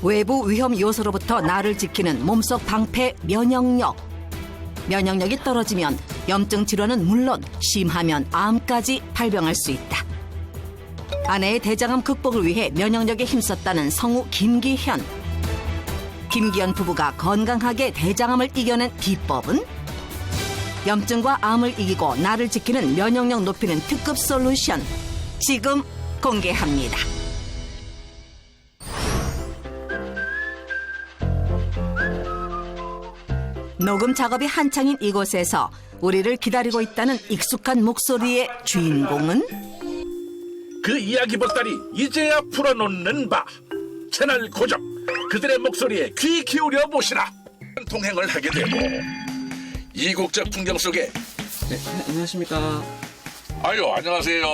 외부 위험 요소로부터 나를 지키는 몸속 방패 면역력. 면역력이 떨어지면 염증 질환은 물론 심하면 암까지 발병할 수 있다. 아내의 대장암 극복을 위해 면역력에 힘썼다는 성우 김기현. 김기현 부부가 건강하게 대장암을 이겨낸 비법은? 염증과 암을 이기고 나를 지키는 면역력 높이는 특급 솔루션. 지금 공개합니다. 녹음 작업이 한창인 이곳에서 우리를 기다리고 있다는 익숙한 목소리의 주인공은? 그 이야기 보따리 이제야 풀어놓는 바 채널 고정. 그들의 목소리에 귀 기울여 보시라. 통행을 하게 되고 이국적 풍경 속에 네, 안녕하십니까. 아유 안녕하세요.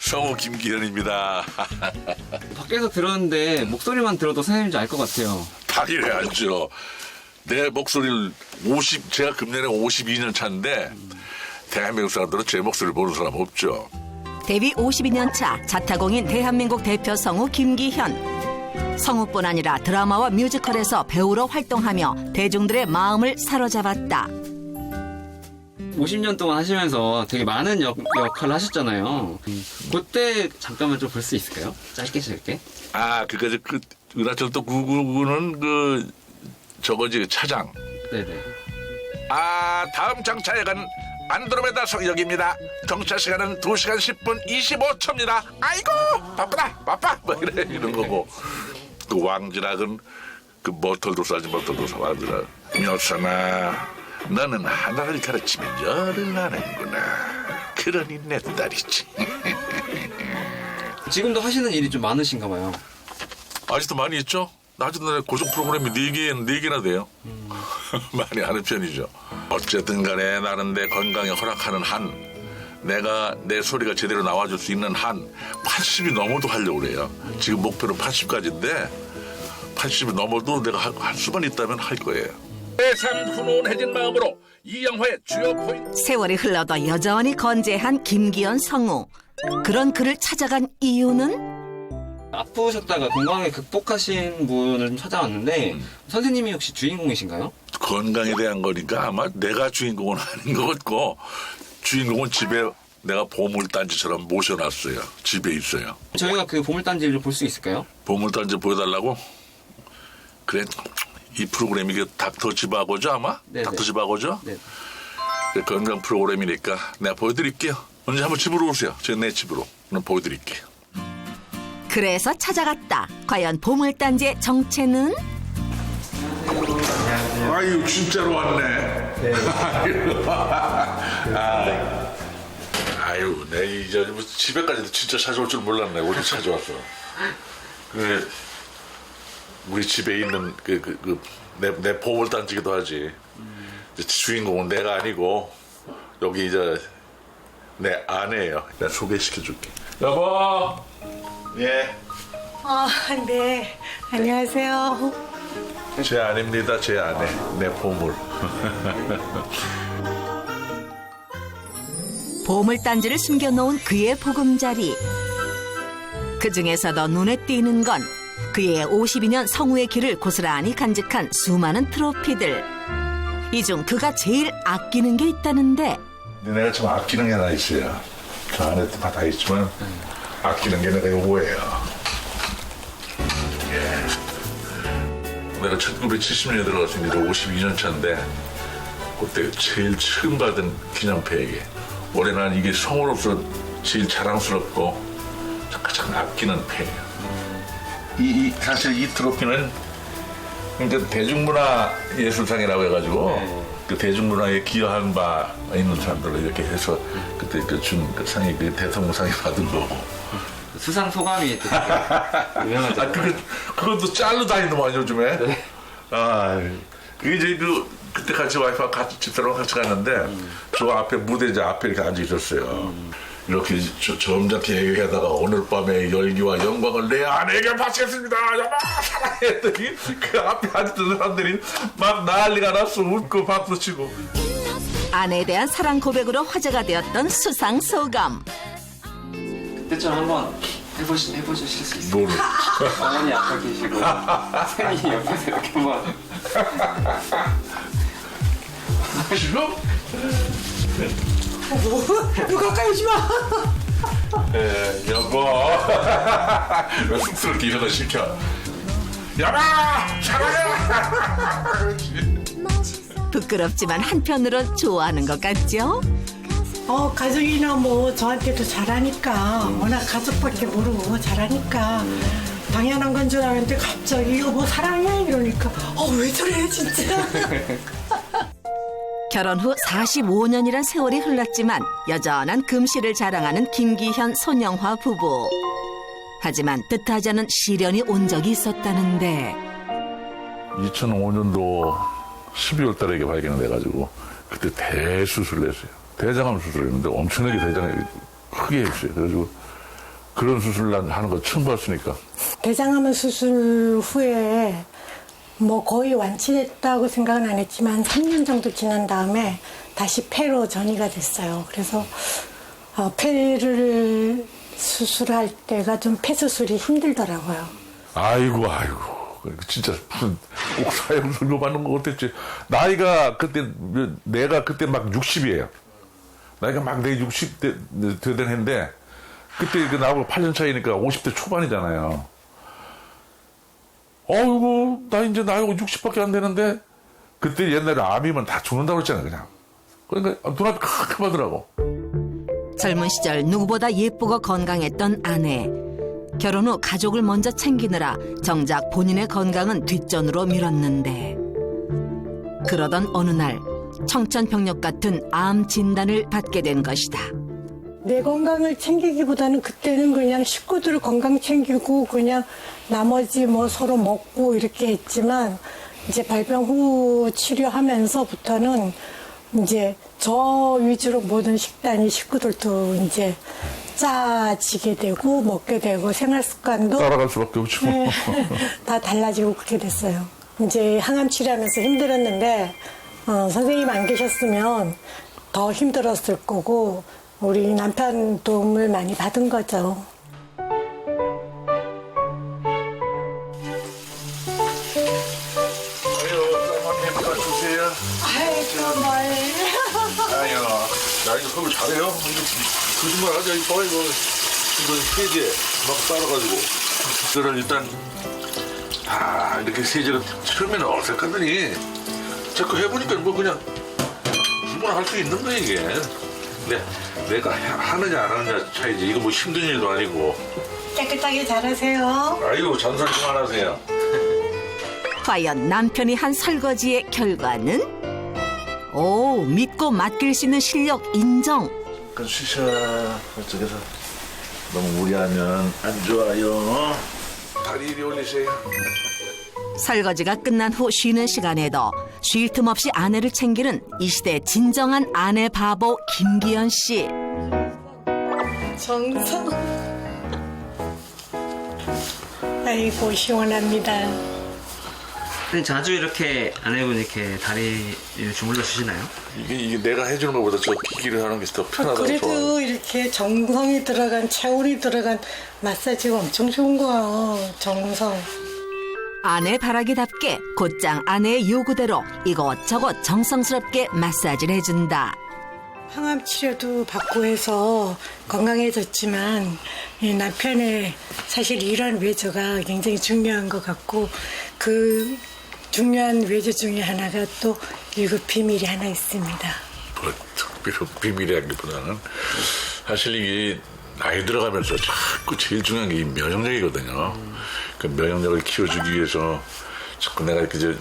성우 김기현입니다. 밖에서 들었는데 목소리만 들어도 선생님인지 알 것 같아요. 당연하죠. 내 목소리를 제가 금년에 52년 차인데 대한민국 사람들은 제 목소리를 모르는 사람 없죠. 데뷔 52년 차 자타공인 대한민국 대표 성우 김기현. 성우뿐 아니라 드라마와 뮤지컬에서 배우로 활동하며 대중들의 마음을 사로잡았다. 50년 동안 하시면서 되게 많은 역할을 하셨잖아요. 그때 잠깐만 좀 볼 수 있을까요? 짧게. 아, 그 은하철도 999는 저거지 차장. 네네. 아, 다음 정차에 간 안드로메다 성역입니다. 정차 시간은 2시간 10분 25초입니다. 아이고 바빠 뭐 이런 거고. 그 왕지락은 그 머털도 싸지 왕지락. 묘선아 너는 하나를 가르치면 열을 하는구나. 그러니 내 딸이지. 지금도 하시는 일이 좀 많으신가 봐요. 아직도 많이 있죠? 낮은 고정 프로그램이 4개나 돼요. 많이 하는 편이죠. 어쨌든 간에 나는 내 건강에 허락하는 한, 내가 내 소리가 제대로 나와줄 수 있는 한 80이 넘어도 하려고 그래요. 지금 목표는 80까지인데 80이 넘어도 내가 할 수만 있다면 할 거예요. 세상 훈훈해진 마음으로 이 영화의 주요 포인트. 세월이 흘러도 여전히 건재한 김기현 성우. 그런 그를 찾아간 이유는? 아프셨다가 건강하게 극복하신 분을 찾아왔는데 선생님이 혹시 주인공이신가요? 건강에 대한 거니까 아마 내가 주인공은 아닌 것 같고 주인공은 집에 내가 보물단지처럼 모셔놨어요. 집에 있어요. 저희가 그 보물단지를 볼 수 있을까요? 보물단지 보여달라고? 그래, 이 프로그램이 그 닥터 지바고죠 아마? 네네. 닥터 지바고죠? 네. 건강 프로그램이니까 내가 보여드릴게요. 언제 한번 집으로 오세요. 제가 내 집으로. 그럼 보여드릴게요. 그래서 찾아갔다. 과연 보물단지의 정체는? 아유 진짜로 왔네. 네. 아유 내 이제 집에까지도 진짜 찾아올 줄 몰랐네. 오늘 찾아왔어. 그래 우리 집에 있는 내 보물단지기도 하지. 주인공은 내가 아니고 여기 이제 내 아내예요. 내가 소개시켜줄게. 여보. 예. 네. 안녕하세요. 제 아내입니다. 제 아내. 내 보물. 보물단지를 숨겨놓은 그의 보금자리. 그중에서도 눈에 띄는 건 그의 52년 성우의 길을 고스란히 간직한 수많은 트로피들. 이 중 그가 제일 아끼는 게 있다는데. 내가 좀 아끼는 게 하나 있어요. 저 안에 다 있지만 아끼는 게 내가 요거예요. 예. 내가 1970년에 들어갔습니다. 52년 차인데 그때 제일 처음 받은 기념패에게 올해 난 이게 성우로서 제일 자랑스럽고 가장 아끼는 패예요. 사실 이 트로피는 그러니까 대중문화예술상이라고 해가지고 그 대중문화에 기여한 바 있는 사람들로 이렇게 해서 그때 준 상이 대통령상이 받은 거고. 수상 소감이 되게 유명하죠. 그것도 짤로 다니더만 요즘에. 네. 아, 그게 이제 그때 같이 와이프와 같이 집사람 같이 갔는데 저 앞에 무대 이제 앞에 이렇게 앉아 있었어요. 이렇게 점잖게 얘기하다가 오늘 밤의 열기와 영광을 내 아내에게 바치겠습니다. 여보 사랑했더니 그 앞에 앉았던 사람들이 막 난리가 났어. 웃고 박수 치고. 아내에 대한 사랑 고백으로 화제가 되었던 수상 소감. 그때처럼 한번 해보실 수 있어요? 뭐를? 어머니 앞에 계시고 선생님이 옆에서 이렇게 한번. 지금? 누가 가까이 오지 마. 여보. 왜 쑥스럽게 이런 거 시켜? 야라! 잘하네! 부끄럽지만 한편으로는 좋아하는 것 같죠? 가족이나 뭐 저한테도 잘하니까 워낙 가족밖에 모르고 잘하니까 당연한 건 줄 알았는데 갑자기 여보 사랑해 이러니까 왜 저래 진짜. 결혼 후 45년이란 세월이 흘렀지만 여전한 금실을 자랑하는 김기현, 손영화 부부. 하지만 뜻하지 않은 시련이 온 적이 있었다는데 2005년도 12월 달에 이게 발견이 돼가지고 그때 대수술을 했어요. 대장암 수술을 했는데 엄청나게 대장이 크게 했어요. 그래가지고 그런 수술을 하는 거 처음 봤으니까. 대장암 수술 후에 뭐 거의 완치됐다고 생각은 안 했지만 3년 정도 지난 다음에 다시 폐로 전이가 됐어요. 그래서 폐를 수술할 때가 좀 폐 수술이 힘들더라고요. 아이고. 진짜 무슨 꼭 사형선고 받는 거 어땠지? 나이가 그때 내가 그때 막 60이에요. 나이가 막 내 60대 되던 해인데 그때 그 나하고 8년 차이니까 50대 초반이잖아요. 어이구 나 이제 나이가 60밖에 안 되는데 그때 옛날에 암이면 다 죽는다고 했잖아요. 그냥. 그러니까 눈앞이 캄캄하더라고. 젊은 시절 누구보다 예쁘고 건강했던 아내. 결혼 후 가족을 먼저 챙기느라 정작 본인의 건강은 뒷전으로 미뤘는데 그러던 어느 날 청천벽력 같은 암 진단을 받게 된 것이다. 내 건강을 챙기기보다는 그때는 그냥 식구들 건강 챙기고 그냥 나머지 뭐 서로 먹고 이렇게 했지만 이제 발병 후 치료하면서부터는 이제 저 위주로 모든 식단이 식구들도 이제 짜지게 되고 먹게 되고 생활 습관도 따라갈 수밖에 없죠. 네, 다 달라지고 그렇게 됐어요. 이제 항암 치료하면서 힘들었는데 선생님 안 계셨으면 더 힘들었을 거고 우리 남편 도움을 많이 받은 거죠. 쌀만 주세요. 아이고 뭘. 아유, 나 이거 그걸 잘해요. 이거 거짓말 하자. 이거 봐, 이거 세제 막 따라가지고. 그거를 일단 다 이렇게 세제가 처음에는 어색하더니 자꾸 해보니까 뭐 그냥 누구나 할 수 있는 거야 이게. 근데 내가 하느냐 안 하느냐 차이지. 이거 뭐 힘든 일도 아니고. 깨끗하게 잘하세요. 아이고 잔소리 그만하세요. 과연 남편이 한 설거지의 결과는? 오, 믿고 맡길 수 있는 실력 인정. 그 쉬셔. 저쪽에서 너무 무리하면 안 좋아요. 다리 이리 올리세요. 설거지가 끝난 후 쉬는 시간에도 쉴 틈 없이 아내를 챙기는 이 시대의 진정한 아내 바보 김기현 씨. 정성. 아이고 시원합니다. 자주 이렇게 아내분 이렇게 다리를 주물러 주시나요? 이게 내가 해주는 것보다 저 기기를 하는 게 더 편하다고 그래도 좋아해요. 이렇게 정성이 들어간 체온이 들어간 마사지가 엄청 좋은 거야. 정성. 아내 바라기답게 곧장 아내의 요구대로 이것저것 정성스럽게 마사지를 해준다. 항암 치료도 받고 해서 건강해졌지만 이 남편의 사실 이런 외조가 굉장히 중요한 것 같고 그 중요한 외조 중에 하나가 또 일급 비밀이 하나 있습니다. 뭐 특별히 비밀이라기보다는 사실 이게 나이 들어가면서 자꾸 제일 중요한 게 이 면역력이거든요. 그 면역력을 키워주기 위해서 자꾸 내가 이렇게 이제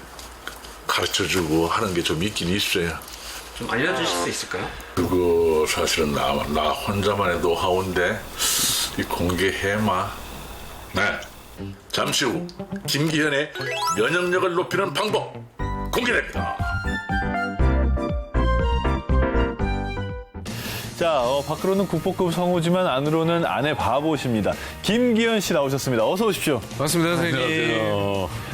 가르쳐주고 하는 게 좀 있긴 있어요. 좀 알려주실 수 있을까요? 그거 사실은 나 혼자만의 노하우인데 이 공개해마. 네. 잠시 후 김기현의 면역력을 높이는 방법 공개됩니다. 자, 밖으로는 국보급 성우지만 안으로는 아내 바보십니다. 김기현 씨 나오셨습니다. 어서 오십시오. 반갑습니다, 선생님.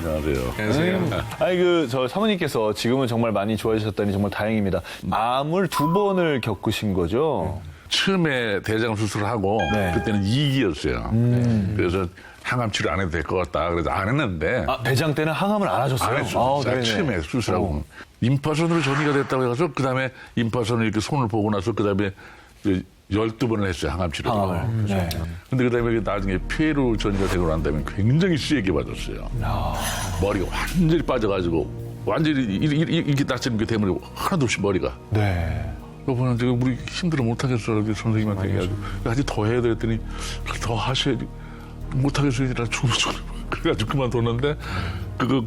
안녕하세요. 안녕하세요. 아니, 저 사모님께서 지금은 정말 많이 좋아지셨다니 정말 다행입니다. 암을 2번을 겪으신 거죠? 처음에 대장 수술을 하고 네. 그때는 2기였어요. 그래서 항암 치료 안 해도 될 것 같다. 그래서 안 했는데 아, 대장 때는 항암을 안 하셨어요? 안 했어요. 네네. 처음에 수술하고 임파선으로 전이가 됐다고 해서 그다음에 임파선을 이렇게 손을 보고 나서 그다음에 12번을 했어요. 항암 치료를. 항암을. 네. 근데 그다음에 나중에 폐로 전이가 되고 난 다음에 굉장히 세게 맞았어요. 머리가 완전히 빠져가지고 완전히 이렇게 다치는 게 때문에 하나도 없이 머리가. 네. 여보는 지금 우리 힘들어 못하겠어. 이렇게 선생님한테 얘기하고 아직 더 해야 돼 했더니 더 하셔야지. 못하겠어. 이제 나 죽으면 그래가지고 그만뒀는데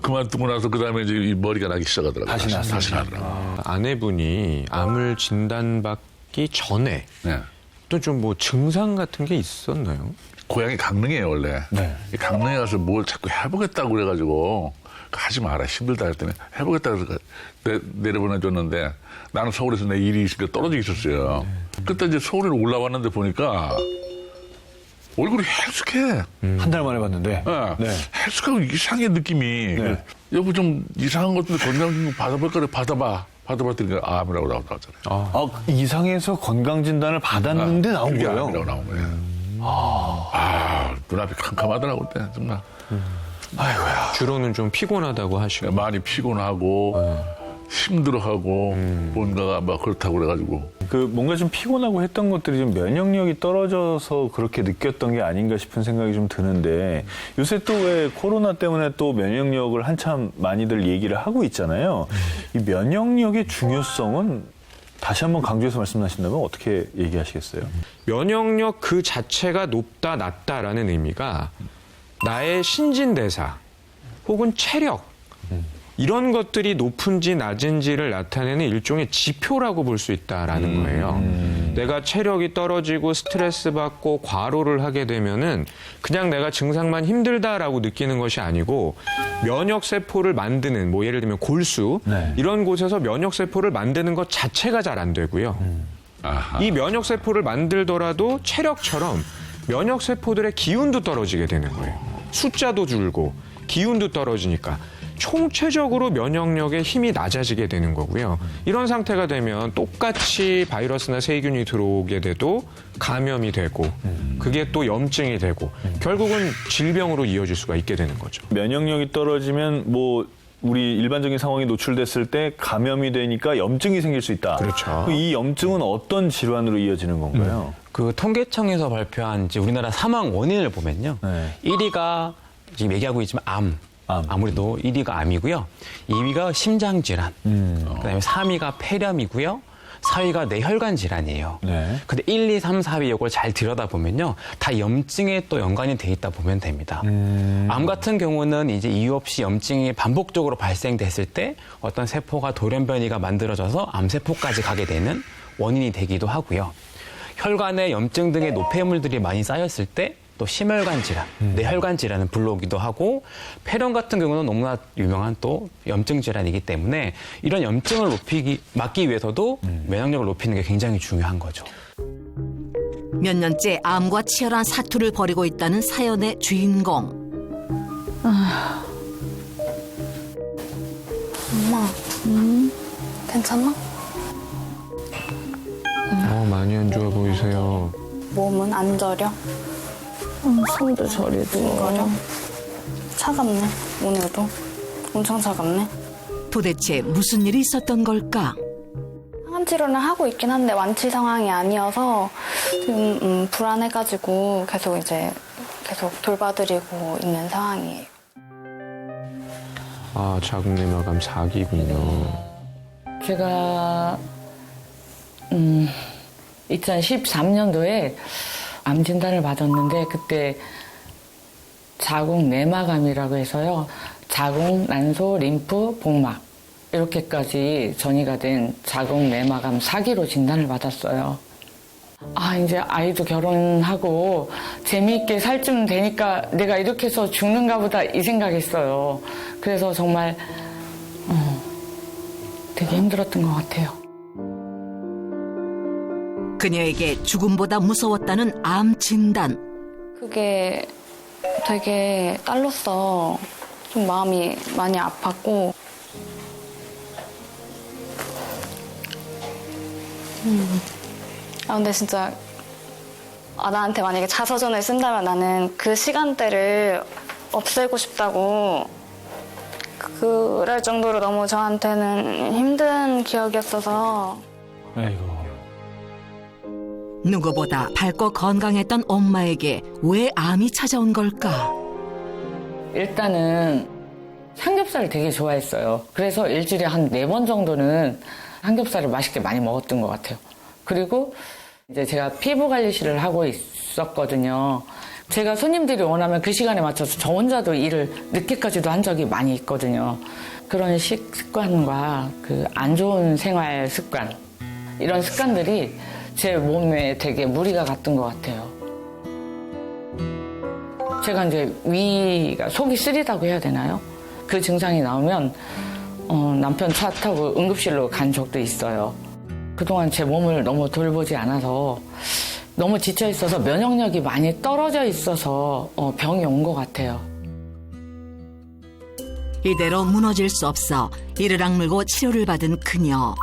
그만두고 나서 그다음에 이제 이 머리가 나기 시작하더라고요. 다시 나더라고요. 아내분이 암을 진단받기 전에 네. 또 좀 뭐 증상 같은 게 있었나요? 고향이 강릉이에요 원래. 네. 이 강릉에 가서 뭘 자꾸 해보겠다고 그래가지고 하지 마라 힘들다 했더니 해보겠다 그래서 내려보내줬는데 나는 서울에서 내 일이 있으니까 떨어져 있었어요. 그때 이제 서울에 올라왔는데 보니까 얼굴이 헬쑥해. 한 달 만에 봤는데. 네. 헬쑥하고 이상해 느낌이. 네. 여보 좀 이상한 것도 건강검진 받아볼까? 받아봤더니 암이라고 나왔잖아요. 아, 이상해서 건강진단을 받았는데 나온 그게 거예요? 암이라고 나온 거예요. 눈앞이 캄캄하더라고 그때 정말. 아이고야. 주로는 좀 피곤하다고 하시고. 많이 피곤하고 힘들어하고 뭔가가 막 그렇다고 그래가지고. 뭔가 좀 피곤하고 했던 것들이 좀 면역력이 떨어져서 그렇게 느꼈던 게 아닌가 싶은 생각이 좀 드는데 요새 또 왜 코로나 때문에 또 면역력을 한참 많이들 얘기를 하고 있잖아요. 이 면역력의 중요성은 다시 한번 강조해서 말씀하신다면 어떻게 얘기하시겠어요? 면역력 그 자체가 높다, 낮다라는 의미가 나의 신진대사 혹은 체력 이런 것들이 높은지 낮은지를 나타내는 일종의 지표라고 볼 수 있다라는 거예요. 내가 체력이 떨어지고 스트레스 받고 과로를 하게 되면은 그냥 내가 증상만 힘들다라고 느끼는 것이 아니고 면역 세포를 만드는 뭐 예를 들면 골수 네. 이런 곳에서 면역 세포를 만드는 것 자체가 잘 안 되고요. 이 면역 세포를 만들더라도 체력처럼 면역 세포들의 기운도 떨어지게 되는 거예요. 숫자도 줄고 기운도 떨어지니까 총체적으로 면역력의 힘이 낮아지게 되는 거고요. 이런 상태가 되면 똑같이 바이러스나 세균이 들어오게 돼도 감염이 되고 그게 또 염증이 되고 결국은 질병으로 이어질 수가 있게 되는 거죠. 면역력이 떨어지면 뭐 우리 일반적인 상황에 노출됐을 때 감염이 되니까 염증이 생길 수 있다. 그렇죠. 이 염증은 어떤 질환으로 이어지는 건가요? 그 통계청에서 발표한 이제 우리나라 사망 원인을 보면요. 네. 1위가 지금 얘기하고 있지만 암. 암. 아무래도 1위가 암이고요. 2위가 심장질환. 그다음에 3위가 폐렴이고요. 4위가 뇌혈관 질환이에요. 네. 근데 1, 2, 3, 4위 이걸 잘 들여다보면요. 다 염증에 또 연관이 돼 있다 보면 됩니다. 암 같은 경우는 이제 이유 없이 염증이 반복적으로 발생됐을 때 어떤 세포가 돌연변이가 만들어져서 암세포까지 가게 되는 원인이 되기도 하고요. 혈관에 염증 등의 노폐물들이 많이 쌓였을 때 또 심혈관 질환, 뇌혈관 질환은 불러오기도 하고 폐렴 같은 경우는 너무나 유명한 또 염증 질환이기 때문에 이런 염증을 막기 위해서도 면역력을 높이는 게 굉장히 중요한 거죠. 몇 년째 암과 치열한 사투를 벌이고 있다는 사연의 주인공. 엄마, 괜찮나? 많이 안 좋아 보이세요. 몸은 안 저려? 손도 저리고. 징거려? 차갑네, 오늘도. 엄청 차갑네. 도대체 무슨 일이 있었던 걸까? 항암 치료는 하고 있긴 한데 완치 상황이 아니어서 지금 불안해가지고 계속 돌봐드리고 있는 상황이에요. 아, 자궁 내막암 4기군요. 제가 2013년도에 암 진단을 받았는데 그때 자궁 내막암이라고 해서요. 자궁, 난소, 림프, 복막 이렇게까지 전이가 된 자궁 내막암 4기로 진단을 받았어요. 아, 이제 아이도 결혼하고 재미있게 살쯤 되니까 내가 이렇게 해서 죽는가 보다 이 생각했어요. 그래서 정말 되게 힘들었던 것 같아요. 그녀에게 죽음보다 무서웠다는 암 진단. 그게 되게 딸로서 좀 마음이 많이 아팠고 근데 진짜 나한테 만약에 자서전을 쓴다면 나는 그 시간대를 없애고 싶다고 그럴 정도로 너무 저한테는 힘든 기억이었어서. 아이고. 누구보다 밝고 건강했던 엄마에게 왜 암이 찾아온 걸까? 일단은 삼겹살을 되게 좋아했어요. 그래서 일주일에 한 4번 정도는 삼겹살을 맛있게 많이 먹었던 것 같아요. 그리고 이제 제가 피부 관리실을 하고 있었거든요. 제가 손님들이 원하면 그 시간에 맞춰서 저 혼자도 일을 늦게까지도 한 적이 많이 있거든요. 그런 식습관과 그 안 좋은 생활 습관, 이런 습관들이 제 몸에 되게 무리가 갔던 것 같아요. 제가 이제 위가 속이 쓰리다고 해야 되나요? 그 증상이 나오면 남편 차 타고 응급실로 간 적도 있어요. 그동안 제 몸을 너무 돌보지 않아서 너무 지쳐 있어서 면역력이 많이 떨어져 있어서 병이 온 것 같아요. 이대로 무너질 수 없어 이를 악물고 치료를 받은 그녀.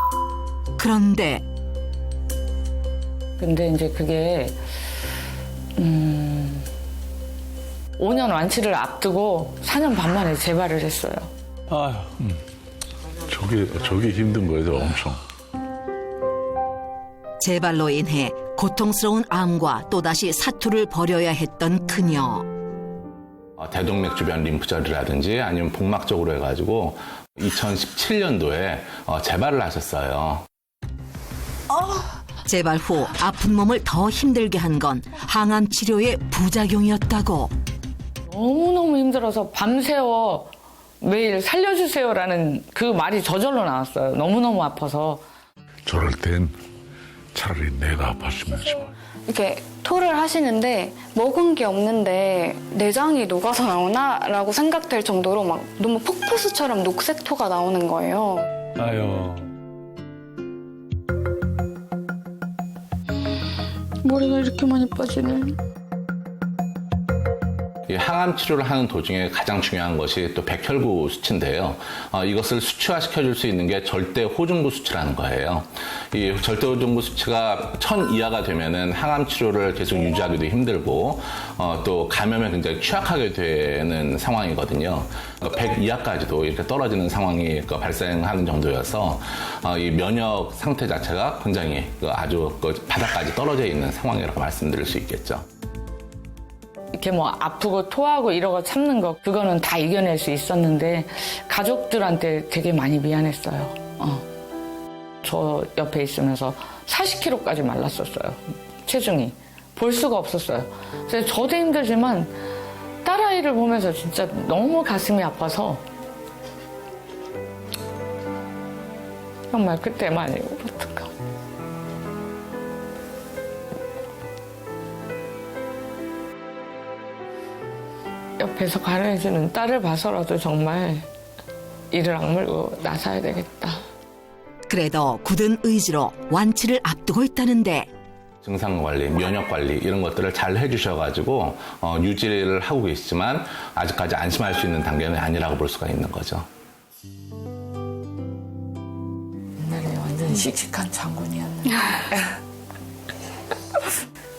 그런데 근데 이제 그게 5년 완치를 앞두고 4년 반 만에 재발을 했어요. 아휴. 저게 힘든 거예요, 엄청. 재발로 인해 고통스러운 암과 또다시 사투를 벌여야 했던 그녀. 대동맥 주변 림프절이라든지 아니면 복막 쪽으로 해가지고 2017년도에 재발을 하셨어요. 재발 후 아픈 몸을 더 힘들게 한 건 항암 치료의 부작용이었다고. 너무너무 힘들어서 밤새워 매일 살려주세요라는 그 말이 저절로 나왔어요. 너무너무 아파서. 저럴 땐 차라리 내가 아팠으면 좋아. 이렇게 토를 하시는데 먹은 게 없는데 내장이 녹아서 나오나라고 생각될 정도로 막 너무 폭포수처럼 녹색 토가 나오는 거예요. 아유. 머리가 이렇게 많이 빠지네. 이 항암 치료를 하는 도중에 가장 중요한 것이 또 백혈구 수치인데요. 이것을 수치화시켜줄 수 있는 게 절대 호중구 수치라는 거예요. 이 절대 호중구 수치가 1000 이하가 되면은 항암 치료를 계속 유지하기도 힘들고 또 감염에 굉장히 취약하게 되는 상황이거든요. 100 이하까지도 이렇게 떨어지는 상황이 발생하는 정도여서 이 면역 상태 자체가 굉장히 아주 바닥까지 떨어져 있는 상황이라고 말씀드릴 수 있겠죠. 이렇게 뭐 아프고 토하고 이러고 참는 거 그거는 다 이겨낼 수 있었는데 가족들한테 되게 많이 미안했어요. 저 옆에 있으면서 40kg까지 말랐었어요. 체중이. 볼 수가 없었어요. 그래서 저도 힘들지만 딸아이를 보면서 진짜 너무 가슴이 아파서 정말 그때 많이 울었던가. 옆에서 가르쳐주는 딸을 봐서라도 정말 이를 악물고 나서야 되겠다. 그래도 굳은 의지로 완치를 앞두고 있다는데 증상 관리, 면역 관리 이런 것들을 잘 해주셔가지고 유지를 하고 계시지만 아직까지 안심할 수 있는 단계는 아니라고 볼 수가 있는 거죠. 옛날에 완전 씩씩한 장군이었는데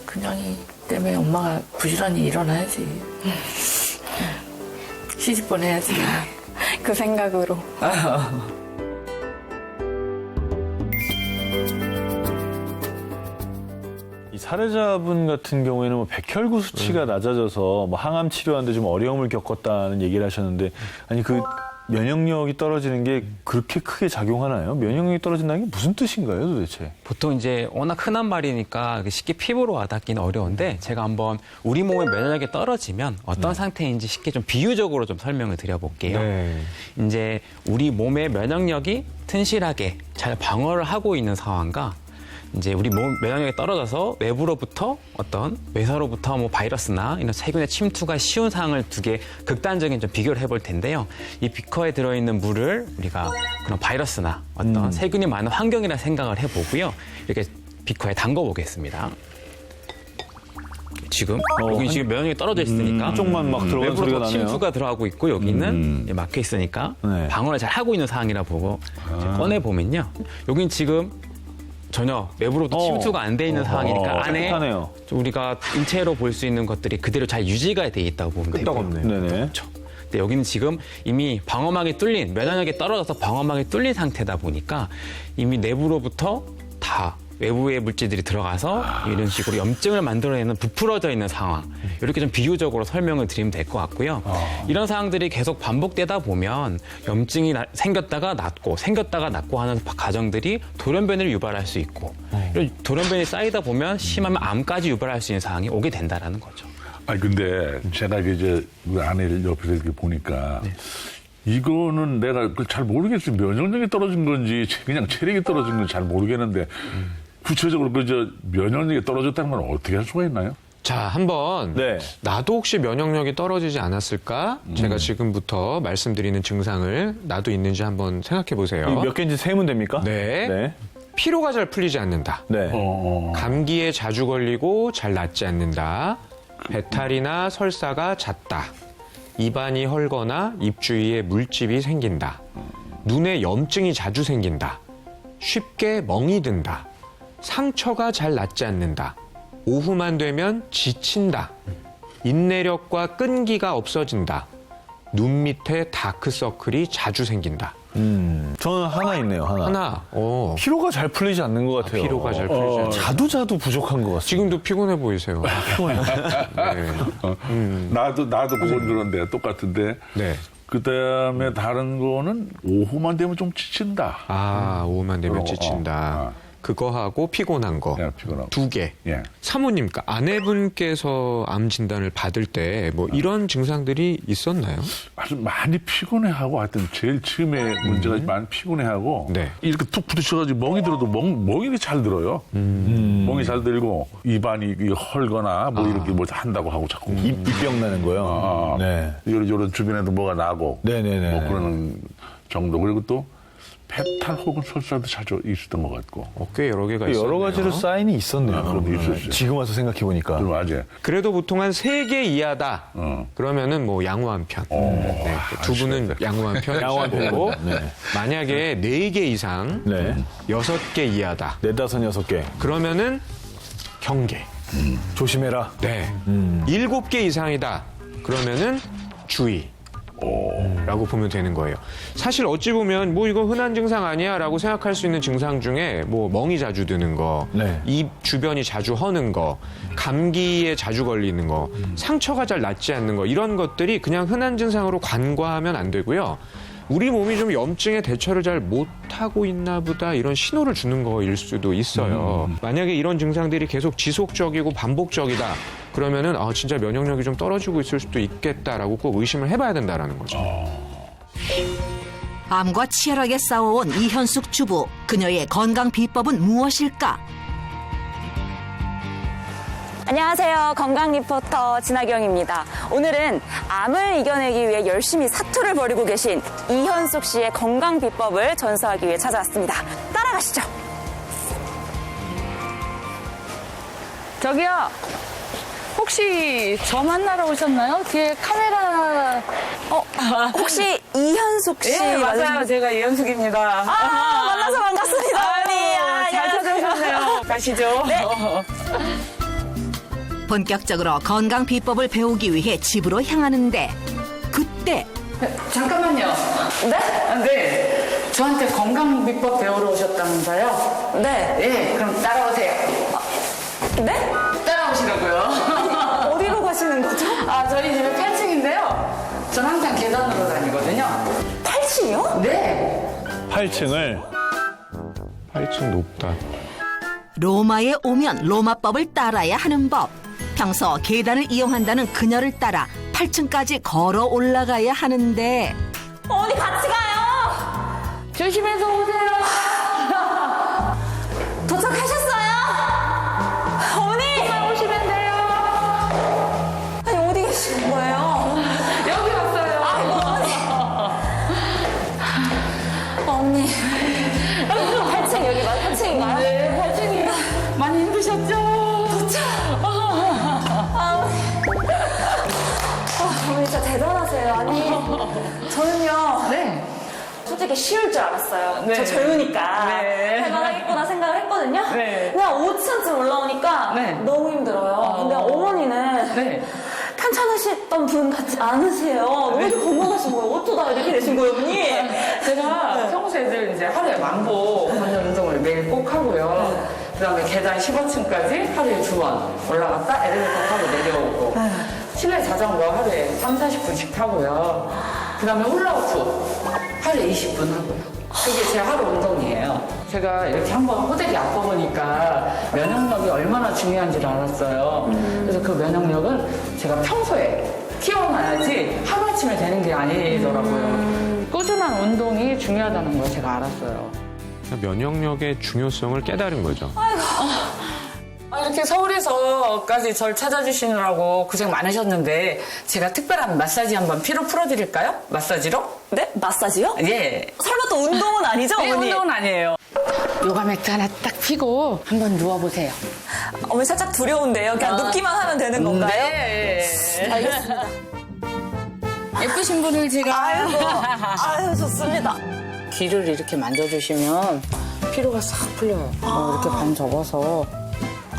근영이 때문에 엄마가 부지런히 일어나야지. 시집번 해야지. 그 생각으로. 이 사례자분 같은 경우에는 뭐 백혈구 수치가 낮아져서 뭐 항암 치료하는데 좀 어려움을 겪었다는 얘기를 하셨는데 아니 그 면역력이 떨어지는 게 그렇게 크게 작용하나요? 면역력이 떨어진다는 게 무슨 뜻인가요, 도대체? 보통 이제 워낙 흔한 말이니까 쉽게 피부로 와닿기는 어려운데 제가 한번 우리 몸의 면역력이 떨어지면 어떤 상태인지 쉽게 좀 비유적으로 좀 설명을 드려볼게요. 네. 이제 우리 몸의 면역력이 튼실하게 잘 방어를 하고 있는 상황과 이제 우리 몸 면역력이 떨어져서 외부로부터 어떤 외서로부터 뭐 바이러스나 이런 세균의 침투가 쉬운 상황을 두 개 극단적인 좀 비교를 해볼 텐데요. 이 비커에 들어있는 물을 우리가 그런 바이러스나 어떤 세균이 많은 환경이라 생각을 해보고요. 이렇게 비커에 담궈 보겠습니다. 지금 여기 지금 면역력이 떨어져 있으니까 한쪽만 막 들어간 소리가 외부로 나네요. 침투가 들어가고 있고 여기는 막혀 있으니까 네. 방어를 잘 하고 있는 상황이라 보고 이제 꺼내 보면요. 여긴 지금 전혀 내부로부터 침투가 안 돼 있는 상황이니까 안에 깨끗하네요. 우리가 인체로 볼 수 있는 것들이 그대로 잘 유지가 돼 있다고 보면 되고요. 네네. 그렇죠. 근데 여기는 지금 이미 방어막이 뚫린, 면역력이 떨어져서 방어막이 뚫린 상태다 보니까 이미 내부로부터 다 외부의 물질들이 들어가서 이런 식으로 염증을 만들어내는 부풀어져 있는 상황. 이렇게 좀 비유적으로 설명을 드리면 될 것 같고요. 이런 상황들이 계속 반복되다 보면 염증이 생겼다가 낫고 생겼다가 낫고 하는 과정들이 돌연변이를 유발할 수 있고 이런 돌연변이 쌓이다 보면 심하면 암까지 유발할 수 있는 상황이 오게 된다라는 거죠. 아니 근데 제가 이제 그 아내를 옆에서 이렇게 보니까 이거는 내가 잘 모르겠어요. 면역력이 떨어진 건지 그냥 체력이 떨어진 건지 잘 모르겠는데 구체적으로 면역력이 떨어졌다는 건 어떻게 할 수가 있나요? 자, 한번 네. 나도 혹시 면역력이 떨어지지 않았을까? 제가 지금부터 말씀드리는 증상을 나도 있는지 한번 생각해 보세요. 몇 개인지 세면 됩니까? 네. 네. 피로가 잘 풀리지 않는다. 네. 감기에 자주 걸리고 잘 낫지 않는다. 배탈이나 설사가 잦다. 입안이 헐거나 입 주위에 물집이 생긴다. 눈에 염증이 자주 생긴다. 쉽게 멍이 든다. 상처가 잘 낫지 않는다. 오후만 되면 지친다. 인내력과 끈기가 없어진다. 눈 밑에 다크서클이 자주 생긴다. 저는 하나 있네요, 하나. 피로가 잘 풀리지 않는 것 같아요. 피로가 잘 풀리지 않는다. 자도 부족한 것 같습니다. 지금도 피곤해 보이세요. 피곤해요. 네. 나도 그건 그런데 똑같은데. 네. 그다음에 다른 거는 오후만 되면 좀 지친다. 아, 오후만 되면 지친다. 그거하고 피곤한 거. 예, 피곤하고. 2개. 예. 사모님, 그러니까 아내분께서 암 진단을 받을 때 뭐 이런 증상들이 있었나요? 아주 많이 피곤해하고 하여튼 제일 처음에 문제가 많이 피곤해하고 네. 이렇게 툭 부딪혀가지고 멍이 들어도 멍이 잘 들어요. 멍이 잘 들고 입안이 헐거나 뭐 이렇게 뭐 한다고 하고 자꾸 입병 나는 거요. 네. 요런 주변에도 뭐가 나고 네네네. 뭐 그러는 정도. 그리고 또 배탈 혹은 설사도 자주 있었던 것 같고. 꽤 여러 개가 있어요. 여러 가지로 사인이 있었네요. 그런 게 있었어요. 지금 와서 생각해 보니까. 맞아요. 그래도 보통 한 3개 이하다. 그러면은 뭐 양호 한 편. 네. 두 분은 양호 한 편. 양호 한 고 편입니다. 네. 만약에 4개 이상, 네. 6개 이하다. 4, 5, 6개. 그러면은 경계. 조심해라. 네. 7개 이상이다. 그러면은 주의. 라고 보면 되는 거예요. 사실 어찌 보면 뭐 이거 흔한 증상 아니야 라고 생각할 수 있는 증상 중에 뭐 멍이 자주 드는 거, 네. 입 주변이 자주 허는 거, 감기에 자주 걸리는 거, 상처가 잘 낫지 않는 거 이런 것들이 그냥 흔한 증상으로 간과하면 안 되고요. 우리 몸이 좀 염증에 대처를 잘 못하고 있나 보다 이런 신호를 주는 거일 수도 있어요. 만약에 이런 증상들이 계속 지속적이고 반복적이다. 그러면은 진짜 면역력이 좀 떨어지고 있을 수도 있겠다라고 꼭 의심을 해봐야 된다라는 거죠. 암과 치열하게 싸워온 이현숙 주부. 그녀의 건강 비법은 무엇일까? 안녕하세요. 건강 리포터 진아경입니다. 오늘은 암을 이겨내기 위해 열심히 사투를 벌이고 계신 이현숙 씨의 건강 비법을 전수하기 위해 찾아왔습니다. 따라가시죠. 저기요. 혹시 저 만나러 오셨나요? 뒤에 카메라. 혹시 이현숙 씨? 네, 맞아요. 제가 이현숙입니다. 만나서 반갑습니다. 잘 찾아오셨네요. 가시죠. 네. 본격적으로 건강 비법을 배우기 위해 집으로 향하는데 그때 잠깐만요. 네? 네. 저한테 건강 비법 배우러 오셨다면서요? 네. 네, 그럼 따라오세요. 네? 따라오시라고요. 어디로 가시는 거죠? 저희 집에 8층인데요. 전 항상 계단으로 다니거든요. 8층이요? 네. 8층을 8층 높다. 로마에 오면 로마법을 따라야 하는 법. 평소 계단을 이용한다는 그녀를 따라 8층까지 걸어 올라가야 하는데 어디 같이 가요? 조심해서 오세요. 도착하셨어요? 어머니! 오시면 돼요. 아니, 어디 계신 거예요? 여기 왔어요. 언니. 8층 여기 맞 8층인가요? 네, 8층이에요. 많이 힘드셨죠? 어머니 진짜 대단하세요. 아니, 저는요. 네. 솔직히 쉬울 줄 알았어요. 네. 저 젊으니까 네. 할만하겠구나 생각을 했거든요. 진짜 네. 너무 힘들어요. 근데 어머니는 네. 편찮으셨던 분 같지 않으세요. 너무 건강하신 거예요. 어쩌다 이렇게 되신 거예요, 어머니? 제가 평소에도 이제 하루에 만보 걷는 운동을 매일 꼭 하고요. 그다음에 계단 15층까지 하루에 2번 올라갔다 엘리베이터 타고 내려오고 실내 자전거 하루에 30-40분씩 타고요. 그다음에 훌라후프 하루에 20분 하고요. 그게 제 하루 운동이에요. 제가 이렇게 한번 호되게 아파 보니까 면역력이 얼마나 중요한지를 알았어요. 그래서 그 면역력은 제가 평소에 키워놔야지 하루아침에 되는 게 아니더라고요. 꾸준한 운동이 중요하다는 걸 제가 알았어요. 면역력의 중요성을 깨달은 거죠. 이렇게 서울에서까지 절 찾아주시느라고 고생 많으셨는데 제가 특별한 마사지 한번 피로 풀어드릴까요? 마사지로? 네? 마사지요? 예. 설마 또 운동은 아니죠, 네, 어머니? 운동은 아니에요. 요가 매트 하나 딱 펴고 한번 누워보세요. 어머니 살짝 두려운데요. 그냥 눕기만 하면 되는 건가요? 네. 알겠습니다. 예쁘신 분을 제가 아유, 좋습니다. 귀를 이렇게 만져주시면 피로가 싹 풀려요. 이렇게 반 접어서.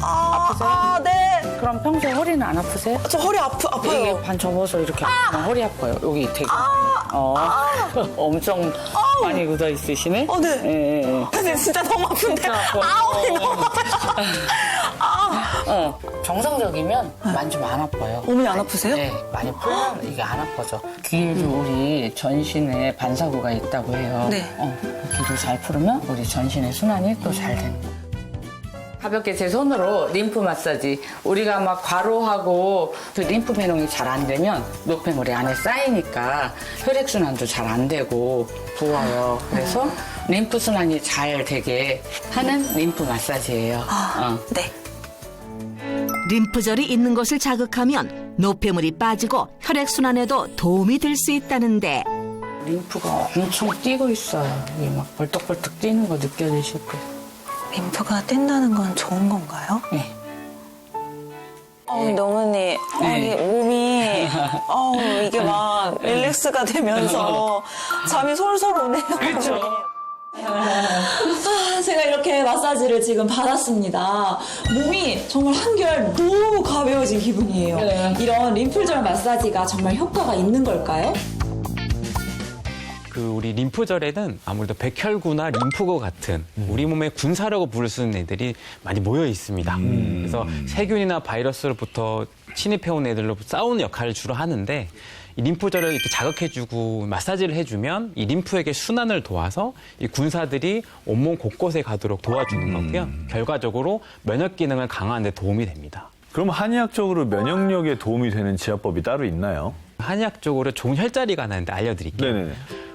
아프세요? 네. 그럼 평소에 허리는 안 아프세요? 저 허리 아파요. 이게 반 접어서 이렇게 허리 아파요. 여기 되게 엄청 많이 굳어 있으시네. 네. 예, 예. 근데 진짜 너무 아픈데. 진짜 아파요. 어머니 너무 아파요. 정상적이면 만지면 안 아파요. 어머니 안 아프세요? 네, 많이 풀면 이게 안 아파져. 귀에도 우리 전신에 반사구가 있다고 해요. 네. 귀를 잘 풀으면 우리 전신의 순환이 또 잘 되는 거예요. 가볍게 제 손으로 림프 마사지. 우리가 막 과로하고 그 림프 배농이 잘 안 되면 노폐물이 안에 쌓이니까 혈액순환도 잘 안 되고 부어요. 그래서 림프 순환이 잘 되게 하는 림프 마사지예요. 네. 림프절이 있는 곳을 자극하면 노폐물이 빠지고 혈액순환에도 도움이 될 수 있다는데 림프가 엄청 뛰고 있어요. 이게 막 벌떡벌떡 뛰는 거 느껴지실 거예요. 림프가 뛴다는 건 좋은 건가요? 네. 어머니, 아니, 몸이, 이게 막 릴렉스가 되면서 잠이 솔솔 오네요. 그렇죠. 제가 이렇게 마사지를 지금 받았습니다. 몸이 정말 한결 너무 가벼워진 기분이에요. 네. 이런 림프절 마사지가 정말 효과가 있는 걸까요? 그 우리 림프절에는 아무래도 백혈구나 림프구 같은 우리 몸의 군사라고 부를 수 있는 애들이 많이 모여 있습니다. 그래서 세균이나 바이러스로부터 침입해온 애들로 싸우는 역할을 주로 하는데 이 림프절을 이렇게 자극해주고 마사지를 해주면 이 림프에게 순환을 도와서 이 군사들이 온몸 곳곳에 가도록 도와주는 거고요. 결과적으로 면역 기능을 강화하는 데 도움이 됩니다. 그럼 한의학적으로 면역력에 도움이 되는 지압법이 따로 있나요? 한의학적으로 좋은 혈자리가 나는데 알려드릴게요. 네네네.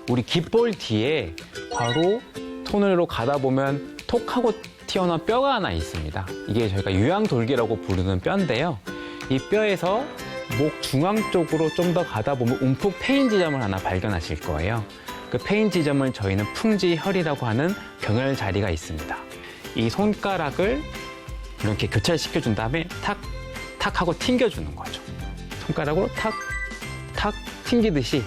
우리 귓볼 뒤에 바로 토너로 가다 보면 톡 하고 튀어나온 뼈가 하나 있습니다. 이게 저희가 유양돌기라고 부르는 뼈인데요. 이 뼈에서 목 중앙 쪽으로 좀 더 가다 보면 움푹 패인 지점을 하나 발견하실 거예요. 그 패인 지점을 저희는 풍지혈이라고 하는 경혈 자리가 있습니다. 이 손가락을 이렇게 교차시켜준 다음에 탁, 탁 하고 튕겨주는 거죠. 손가락으로 탁, 탁 튕기듯이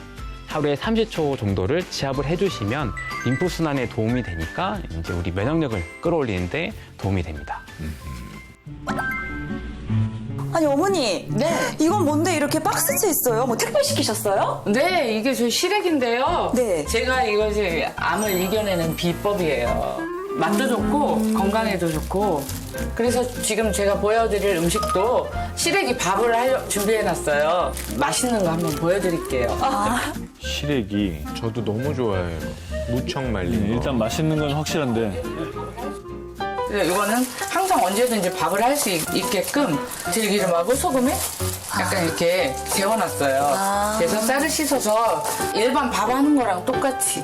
하루에 30초 정도를 지압을 해주시면 림프순환에 도움이 되니까 이제 우리 면역력을 끌어올리는데 도움이 됩니다. 아니, 어머니. 네. 이건 뭔데 이렇게 박스째 있어요? 뭐 택배 시키셨어요? 네, 이게 저희 시래기인데요. 네. 제가 이것이 암을 이겨내는 비법이에요. 맛도 좋고 건강에도 좋고. 그래서 지금 제가 보여드릴 음식도 시래기 밥을 준비해놨어요. 맛있는 거 한번 보여드릴게요. 시래기. 저도 너무 좋아해요. 무척 말린 거. 일단 맛있는 건 확실한데. 이거는 항상 언제든지 밥을 할 수 있게끔 들기름하고 소금에 약간 이렇게 재워놨어요. 그래서 쌀을 씻어서 일반 밥 하는 거랑 똑같이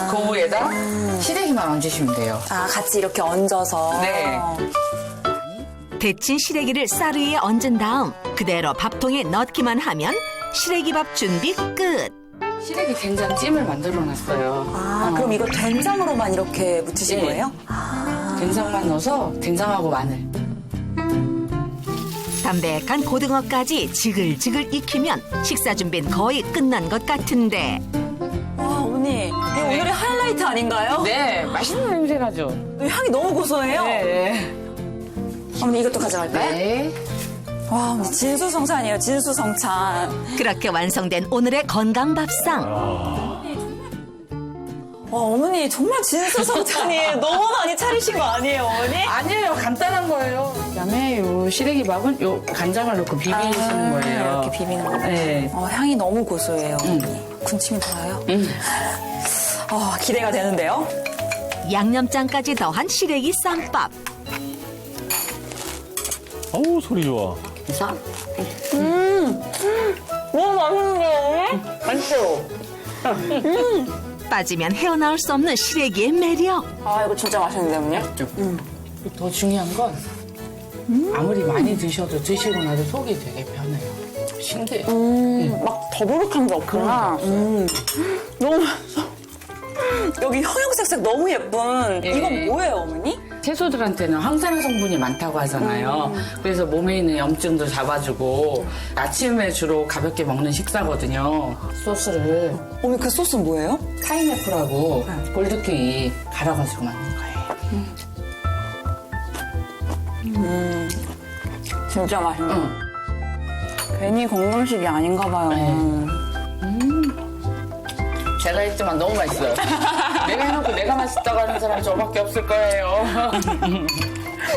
그 위에다 시래기만 얹으시면 돼요. 같이 이렇게 얹어서. 네. 데친 시래기를 쌀 위에 얹은 다음 그대로 밥통에 넣기만 하면 시래기밥 준비 끝. 시래기 된장찜을 만들어놨어요. 그럼 이거 된장으로만 이렇게 무치신 네. 거예요? 된장만 넣어서 된장하고 마늘. 담백한 고등어까지 지글지글 익히면 식사 준비는 거의 끝난 것 같은데 와, 어머니. 이게 오늘의 하이라이트 아닌가요? 네, 맛있는 냄새 나죠? 향이 너무 고소해요. 네. 어머니 이것도 가져갈까요? 네. 와, 어머니 진수성찬이에요. 진수성찬. 그렇게 완성된 오늘의 건강밥상. 와, 어머니 정말 진수성찬이에요. 너무 많이 차리신 거 아니에요, 어머니? 아니에요. 간단한 거예요. 그다음에 요 시래기밥은 요 간장을 넣고 비비시는 거예요. 이렇게 비비는 거. 네. 향이 너무 고소해요, 어머니. 군침이 돌아요. 기대가 되는데요. 양념장까지 더한 시래기 쌈밥. 어우, 소리 좋아. 그래서 너무 맛있는데요, 어머니? 맛있죠? 빠지면 헤어나올 수 없는 시래기의 매력. 아, 이거 진짜 맛있는데, 어머니? 더 중요한 건 아무리 많이 드셔도 드시고 나서 속이 되게 편해요. 신기해요. 막 더부룩한 게 없구나. 너무 맛있어. 여기 형형색색 너무 예쁜. 예. 이건 뭐예요, 어머니? 채소들한테는 항산화 성분이 많다고 하잖아요. 그래서 몸에 있는 염증도 잡아주고 아침에 주로 가볍게 먹는 식사거든요. 소스를 어머니, 그 소스는 뭐예요? 파인애플하고 골드키위 갈아가지고 만든 거예요. 진짜 맛있네. 괜히 건강식이 아닌가 봐요. 제가 했지만 너무 맛있어요. 내가 해놓고 내가 맛있다고 하는 사람 저밖에 없을 거예요.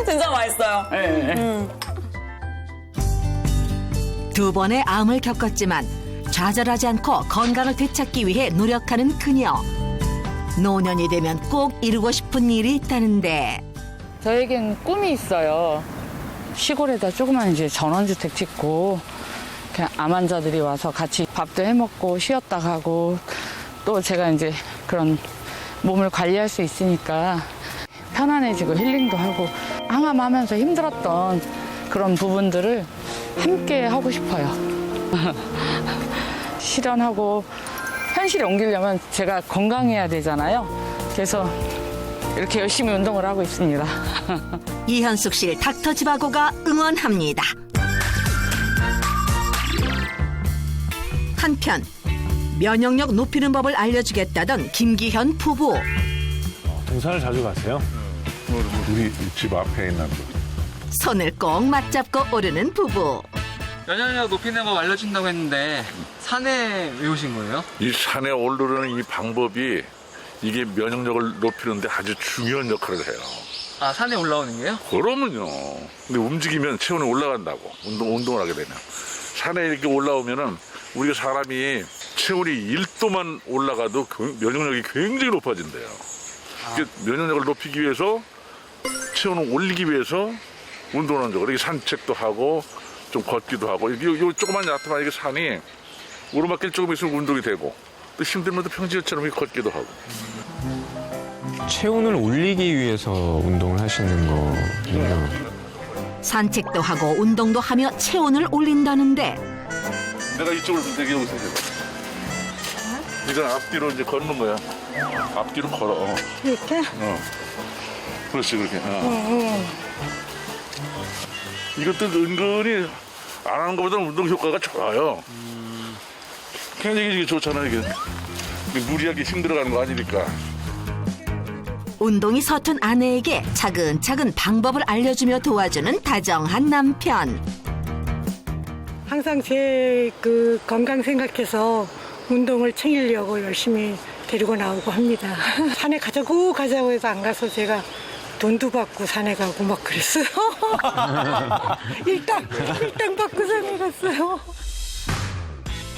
진짜 맛있어요. 네. 두 번의 암을 겪었지만 좌절하지 않고 건강을 되찾기 위해 노력하는 그녀. 노년이 되면 꼭 이루고 싶은 일이 있다는데 저에겐 꿈이 있어요. 시골에다 조그만 이제 전원주택 짓고 그냥 암 환자들이 와서 같이 밥도 해먹고 쉬었다 가고 또 제가 이제 그런 몸을 관리할 수 있으니까 편안해지고 힐링도 하고 항암하면서 힘들었던 그런 부분들을 함께 하고 싶어요. 실현하고 현실에 옮기려면 제가 건강해야 되잖아요. 그래서 이렇게 열심히 운동을 하고 있습니다. 이현숙 씨를 닥터 지바고가 응원합니다. 한편 면역력 높이는 법을 알려주겠다던 김기현 부부. 등산을 자주 가세요? 우리 집 앞에 있는 손을 꼭 맞잡고 오르는 부부. 면역력 높이는 법 알려준다고 했는데 산에 왜 오신 거예요? 이 산에 오르는 이 방법이 이게 면역력을 높이는데 아주 중요한 역할을 해요. 아, 산에 올라오는 게요? 그러면요. 근데 움직이면 체온이 올라간다고. 운동을 하게 되면. 산에 이렇게 올라오면은 우리가 사람이 체온이 1도만 올라가도 면역력이 굉장히 높아진대요. 면역력을 높이기 위해서 체온을 올리기 위해서 운동을 하는 거죠. 이렇게 산책도 하고 좀 걷기도 하고 이 조그만 얕지만 이게 산이 오르막길 조금 있으면 운동이 되고 또 힘들면 또 평지처럼 이렇게 걷기도 하고. 체온을 올리기 위해서 운동을 하시는 거군요. 산책도 하고 운동도 하며 체온을 올린다는데 내가 이쪽으로 되게 여기서 이건 앞뒤로 이제 걷는 거야. 앞뒤로 걸어. 이렇게? 그렇지 그렇게. 이것도 은근히 안 하는 것보다는 운동 효과가 좋아요. 굉장히 이게 좋잖아 이게. 무리하게 힘들어가는 거 아니니까. 운동이 서툰 아내에게 차근차근 방법을 알려주며 도와주는 다정한 남편. 항상 제 그 건강 생각해서 운동을 챙기려고 열심히 데리고 나오고 합니다. 산에 가자고 해서 안 가서 제가 돈도 받고 산에 가고 막 그랬어요. 일당 받고 산에 갔어요.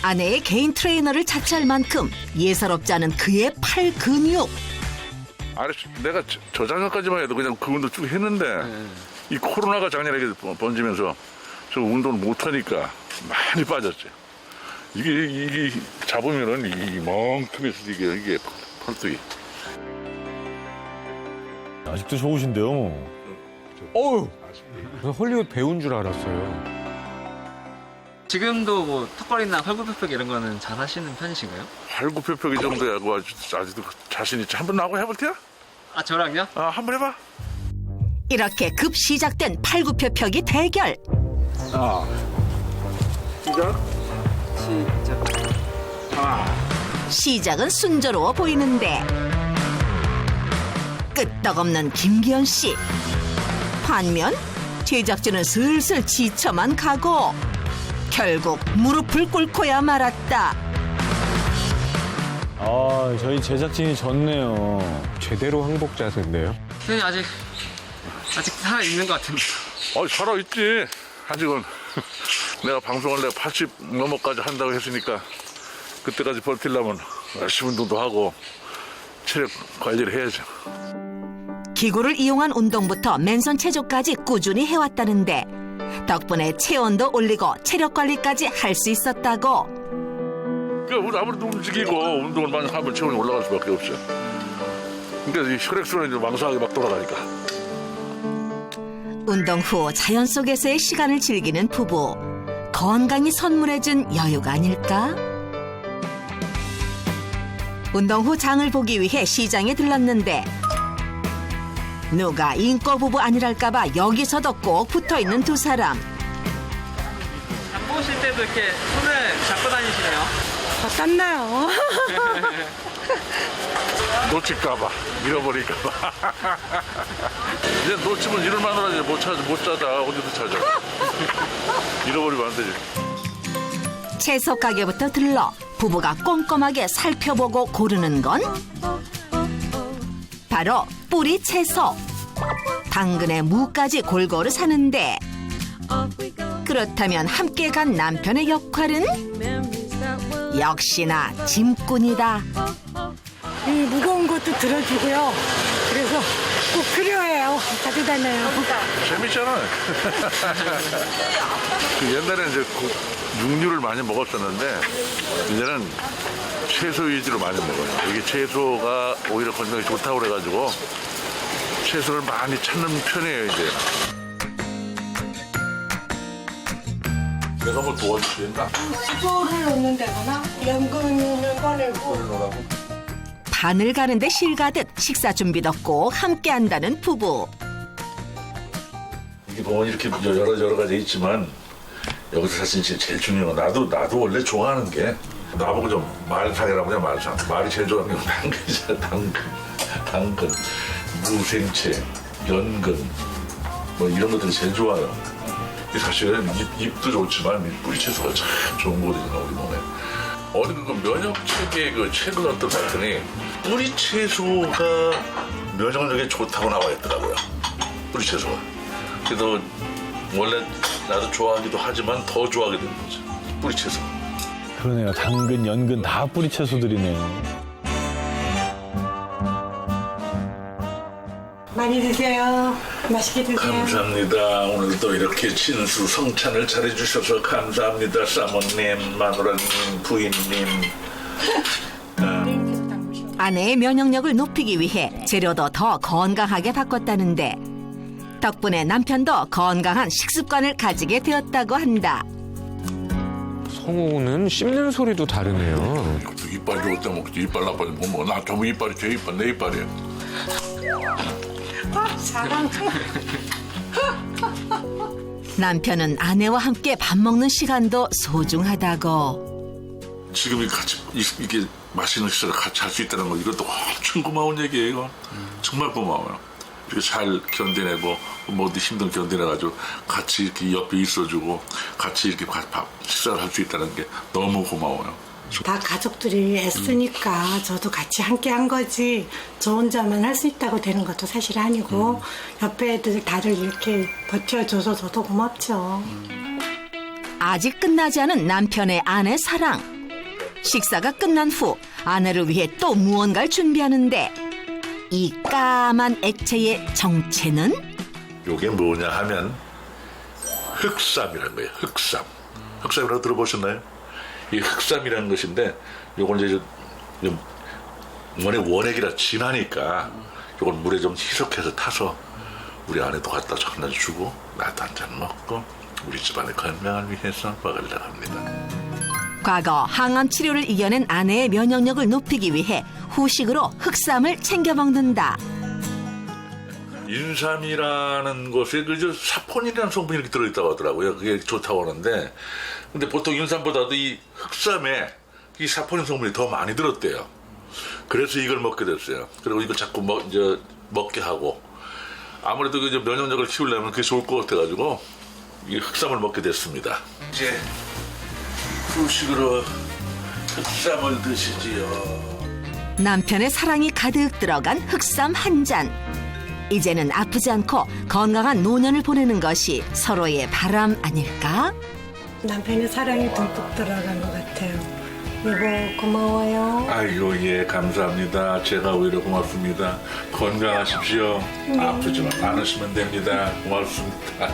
아내의 개인 트레이너를 자처할 만큼 예사롭지 않은 그의 팔 근육. 아니 내가 저작년까지만 해도 그냥 그 운동 쭉 했는데 이 코로나가 작년에 번지면서 저 운동을 못 하니까 많이 빠졌죠. 이게 잡으면은 이멍텅해서 이게 팔뚝이. 아직도 좋으신데요. 어우! 그래서 헐리우드 배우인 줄 알았어요. 지금도 뭐 턱걸이나 팔굽혀펴기 이런 거는 잘 하시는 편이신가요? 팔굽혀펴기 정도야. 아직도 자신 있지. 한번 나하고 해볼 테야? 아, 저랑요? 한번 해봐. 이렇게 급 시작된 팔굽혀펴기 대결. 시작은 순조로워 보이는데 끄떡없는 김기현 씨. 반면 제작진은 슬슬 지쳐만 가고 결국 무릎을 꿇고야 말았다. 아, 저희 제작진이 졌네요. 제대로 항복 자세인데요. 선생님 아직 살아 있는 것 같은데. 살아있지. 아직은 내가 방송을 내가 80 넘어까지 한다고 했으니까 그때까지 버틸려면 열심히 운동도 하고 체력 관리를 해야죠. 기구를 이용한 운동부터 맨손 체조까지 꾸준히 해왔다는데 덕분에 체온도 올리고 체력 관리까지 할 수 있었다고. 그러니까 아무래도 움직이고 운동을 많이 하면 체온이 올라갈 수밖에 없죠. 그러니까 이 혈액순환이 좀 왕성하게 막 돌아가니까. 운동 후 자연 속에서의 시간을 즐기는 부부. 건강이 선물해준 여유가 아닐까? 운동 후 장을 보기 위해 시장에 들렀는데 누가 인꼬 부부 아니랄까봐 여기서도 꼭 붙어있는 두 사람. 장 보실 때도 이렇게 손을 잡고 다니시네요. 땀나요. 놓칠까봐, 잃어버릴까봐. 이제 놓치면 이를 마누라 못 찾아. 어디서 찾아. 잃어버리면 안 되지. 채소 가게부터 들러 부부가 꼼꼼하게 살펴보고 고르는 건 바로 뿌리 채소. 당근에 무까지 골고루 사는데 그렇다면 함께 간 남편의 역할은 역시나 짐꾼이다. 이 무거운 것도 들어주고요. 그래서 꼭 필요해요. 가지고 다녀요. 재밌잖아. 옛날에는 이제 육류를 많이 먹었었는데 이제는 채소 위주로 많이 먹어요. 이게 채소가 오히려 건강에 좋다고 그래가지고 채소를 많이 찾는 편이에요, 이제. 내가 뭐 도와줄 수 있나? 수고를 놓는 데거나 연근을 꺼내고. 바늘 가는데 실 가듯 식사 준비도 꼭 함께 한다는 부부. 이게 보면 이렇게 여러 가지 있지만 여기서 사실 제일 중요한 건 나도 원래 좋아하는 게 나보고 좀 말상이라고 그냥 말상. 말이 제일 좋아하는 게 당근이잖아. 당근, 무생채, 연근 뭐 이런 것들이 제일 좋아요. 사실은 잎도 좋지만 뿌리채소가 참 좋은 거거든요, 우리 몸에. 어디 그 면역 체계 그 책을 어떤 봤더니 뿌리채소가 면역력에 좋다고 나와 있더라고요. 뿌리채소가. 그래서 원래 나도 좋아하기도 하지만 더 좋아하게 되는 거죠. 뿌리채소. 그러네요. 당근, 연근 다 뿌리 채소들이네요. 많이 드세요. 맛있게 드세요. 감사합니다. 오늘도 이렇게 진수 성찬을 차려주셔서 감사합니다. 사모님, 마누라님, 부인님. 아내의 면역력을 높이기 위해 재료도 더 건강하게 바꿨다는데 덕분에 남편도 건강한 식습관을 가지게 되었다고 한다. 성우는 씹는 소리도 다르네요. 이빨 좋을 때 먹지. 이빨 나빠지 못 먹어. 나 전부 이빨이 제 이빨, 내 이빨이야. 사랑. 남편은 아내와 함께 밥 먹는 시간도 소중하다고. 지금 같이 이게 맛있는 식사를 같이 할 수 있다는 거 이것도 엄청 고마운 얘기예요. 이건. 정말 고마워요. 이렇게 잘 견뎌내고 뭐든 힘든 견뎌내가지고 같이 이렇게 옆에 있어주고 같이 이렇게 밥 식사를 할 수 있다는 게 너무 고마워요. 다 가족들이 애쓰니까 저도 같이 함께 한 거지 저 혼자만 할 수 있다고 되는 것도 사실 아니고 옆에 애들 다들 이렇게 버텨줘서 저도 고맙죠. 아직 끝나지 않은 남편의 아내 사랑. 식사가 끝난 후 아내를 위해 또 무언가를 준비하는데 이 까만 액체의 정체는? 이게 뭐냐 하면 흑삼이라는 거예요. 흑삼. 흑삼이라고 들어보셨나요? 이 흑삼이라는 것인데 요걸 이제 좀 원액이라 진하니까 요걸 물에 좀 희석해서 타서 우리 아내도 갖다 한 잔 주고 나도 한 잔 먹고 우리 집안의 건강을 위해서 먹으려고 합니다. 과거 항암 치료를 이겨낸 아내의 면역력을 높이기 위해 후식으로 흑삼을 챙겨 먹는다. 인삼이라는 것에 그 사포닌이라는 성분이 이렇게 들어있다고 하더라고요. 그게 좋다고 하는데 근데 보통 인삼보다도 이 흑삼에 이 사포닌 성분이 더 많이 들었대요. 그래서 이걸 먹게 됐어요. 그리고 이걸 자꾸 먹게 하고 아무래도 그 면역력을 키우려면 그게 좋을 것 같아가지고 이 흑삼을 먹게 됐습니다. 이제 후식으로 흑삼을 드시지요. 남편의 사랑이 가득 들어간 흑삼 한 잔. 이제는 아프지 않고 건강한 노년을 보내는 것이 서로의 바람 아닐까? 남편의 사랑이 듬뿍 들어간 것 같아요. 여보 고마워요. 아이고 예 감사합니다. 제가 오히려 고맙습니다. 건강하십시오. 아프지만 않으시면 됩니다. 고맙습니다.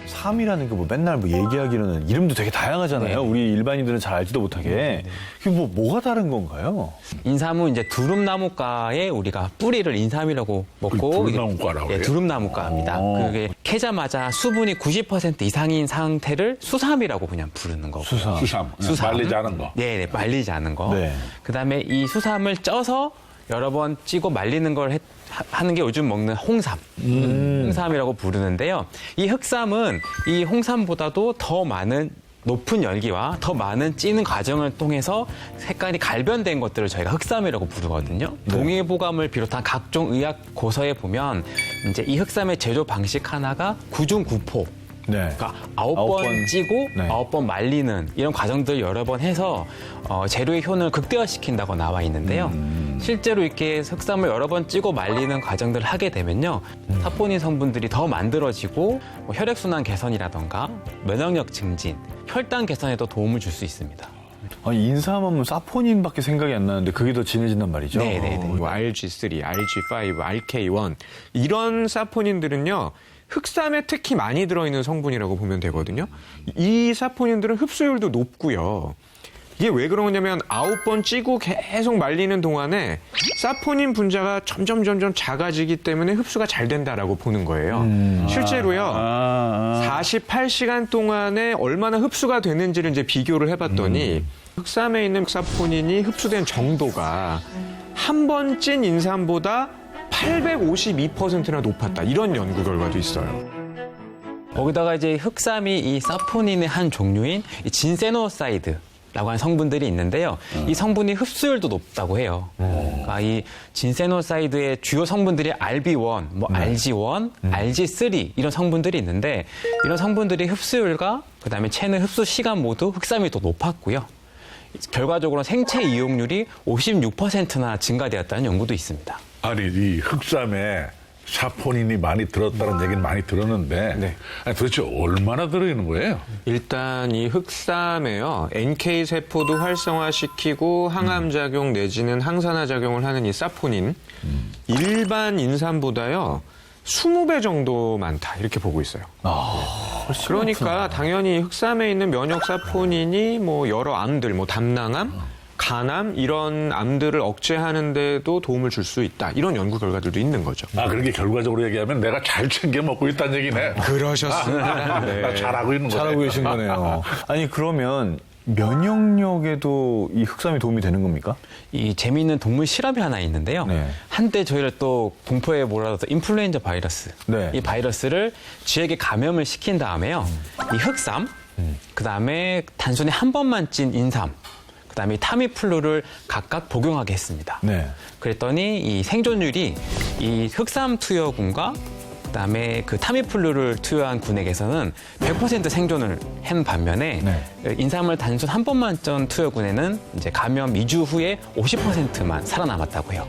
삼이라는 게 뭐 맨날 뭐 얘기하기로는 이름도 되게 다양하잖아요. 우리 일반인들은 잘 알지도 못하게. 그게 뭐가 다른 건가요? 인삼은 이제 두릅나무과에 우리가 뿌리를 인삼이라고 먹고 두릅나무과라고 해요? 두릅나무과입니다. 그게 캐자마자 수분이 90% 이상인 상태를 수삼이라고 그냥 부르는 거고. 수삼. 말리지 않은 거. 네, 말리지 않은 거. 네. 그다음에 이 수삼을 쪄서 여러 번 찌고 말리는 걸 하는 게 요즘 먹는 홍삼. 홍삼이라고 부르는데요. 이 흑삼은 이 홍삼보다도 더 많은 높은 열기와 더 많은 찌는 과정을 통해서 색깔이 갈변된 것들을 저희가 흑삼이라고 부르거든요. 동의보감을 비롯한 각종 의학 고서에 보면 이제 이 흑삼의 제조 방식 하나가 구중구포. 네. 그러니까 9번 찌고 네. 9번 말리는 이런 과정들을 여러 번 해서 재료의 효능을 극대화시킨다고 나와 있는데요. 실제로 이렇게 흑삼을 여러 번 찌고 말리는 과정들을 하게 되면요. 사포닌 성분들이 더 만들어지고 뭐 혈액순환 개선이라던가 면역력 증진, 혈당 개선에도 도움을 줄 수 있습니다. 아니, 인삼하면 사포닌밖에 생각이 안 나는데 그게 더 진해진단 말이죠? 네네네. 뭐 RG3, RG5, RK1 이런 사포닌들은요. 흑삼에 특히 많이 들어있는 성분이라고 보면 되거든요. 이 사포닌들은 흡수율도 높고요. 이게 왜 그런 거냐면 9번 찌고 계속 말리는 동안에 사포닌 분자가 점점 작아지기 때문에 흡수가 잘 된다라고 보는 거예요. 실제로요. 48시간 동안에 얼마나 흡수가 되는지를 이제 비교를 해봤더니 흑삼에 있는 사포닌이 흡수된 정도가 한 번 찐 인삼보다 852%나 높았다. 이런 연구 결과도 있어요. 거기다가 이제 흑삼이 이 사포닌의 한 종류인 이 진세노사이드라고 하는 성분들이 있는데요. 이 성분이 흡수율도 높다고 해요. 그러니까 이 진세노사이드의 주요 성분들이 RB1, 뭐 RG1, RG3 이런 성분들이 있는데 이런 성분들의 흡수율과 그다음에 체내 흡수 시간 모두 흑삼이 더 높았고요. 결과적으로 생체 이용률이 56%나 증가되었다는 연구도 있습니다. 아니 이 흑삼에 사포닌이 많이 들었다는 얘기는 많이 들었는데 아니, 도대체 얼마나 들어있는 거예요? 일단 이 흑삼에요. NK 세포도 활성화시키고 항암 작용 내지는 항산화 작용을 하는 이 사포닌 일반 인삼보다요. 20배 정도 많다 이렇게 보고 있어요. 그러니까 당연히 흑삼에 있는 면역 사포닌이 뭐 여러 암들, 뭐 담낭암, 간암 이런 암들을 억제하는 데도 도움을 줄 수 있다. 이런 연구 결과들도 있는 거죠. 아 그렇게 결과적으로 얘기하면 내가 잘 챙겨 먹고 있다는 얘기네. 그러셨습니다. 나 잘하고 있는 거네. 잘하고 계신 거네요. 아니 그러면 면역력에도 이 흑삼이 도움이 되는 겁니까? 이 재미있는 동물 실험이 하나 있는데요. 네. 한때 저희를 또 공포에 몰아넣었던 인플루엔자 바이러스. 네. 이 바이러스를 쥐에게 감염을 시킨 다음에요. 이 흑삼, 그다음에 단순히 한 번만 찐 인삼, 그다음에 타미플루를 각각 복용하게 했습니다. 네. 그랬더니 이 생존율이 이 흑삼 투여군과 그다음에 그 타미플루를 투여한 군에게서는 100% 생존을 한 반면에 인삼을 단순 한 번만 쩐 투여군에는 이제 감염 2주 후에 50%만 살아남았다고 해요.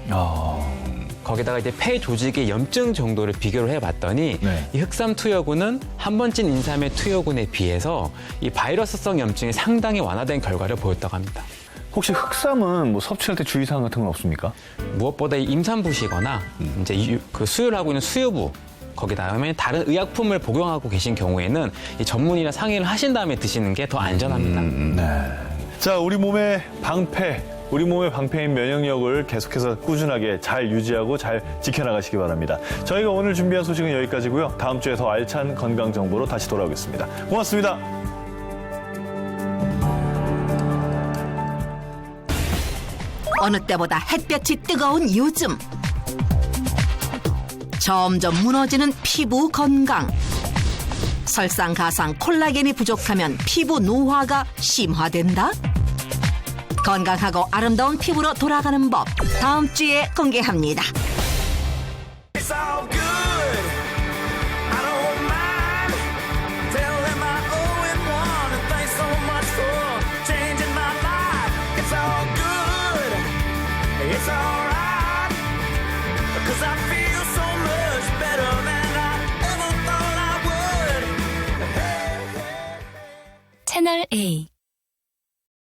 거기다가 이제 폐 조직의 염증 정도를 비교를 해봤더니 이 흑삼 투여군은 한 번 찐 인삼의 투여군에 비해서 이 바이러스성 염증이 상당히 완화된 결과를 보였다고 합니다. 혹시 흑삼은 뭐 섭취할 때 주의사항 같은 건 없습니까? 무엇보다 이 임산부시거나 이제 그 수유를 하고 있는 수유부 거기 다음에 다른 의약품을 복용하고 계신 경우에는 이 전문의나 상의를 하신 다음에 드시는 게 더 안전합니다. 자, 우리 몸의 방패인 면역력을 계속해서 꾸준하게 잘 유지하고 잘 지켜나가시기 바랍니다. 저희가 오늘 준비한 소식은 여기까지고요. 다음 주에 더 알찬 건강 정보로 다시 돌아오겠습니다. 고맙습니다. 어느 때보다 햇볕이 뜨거운 요즘. 점점 무너지는 피부 건강. 설상가상 콜라겐이 부족하면 피부 노화가 심화된다? 건강하고 아름다운 피부로 돌아가는 법 다음 주에 공개합니다. It's all good. I don't mind. Tell them I owe it one. And thanks so much for changing my life. It's all good. It's all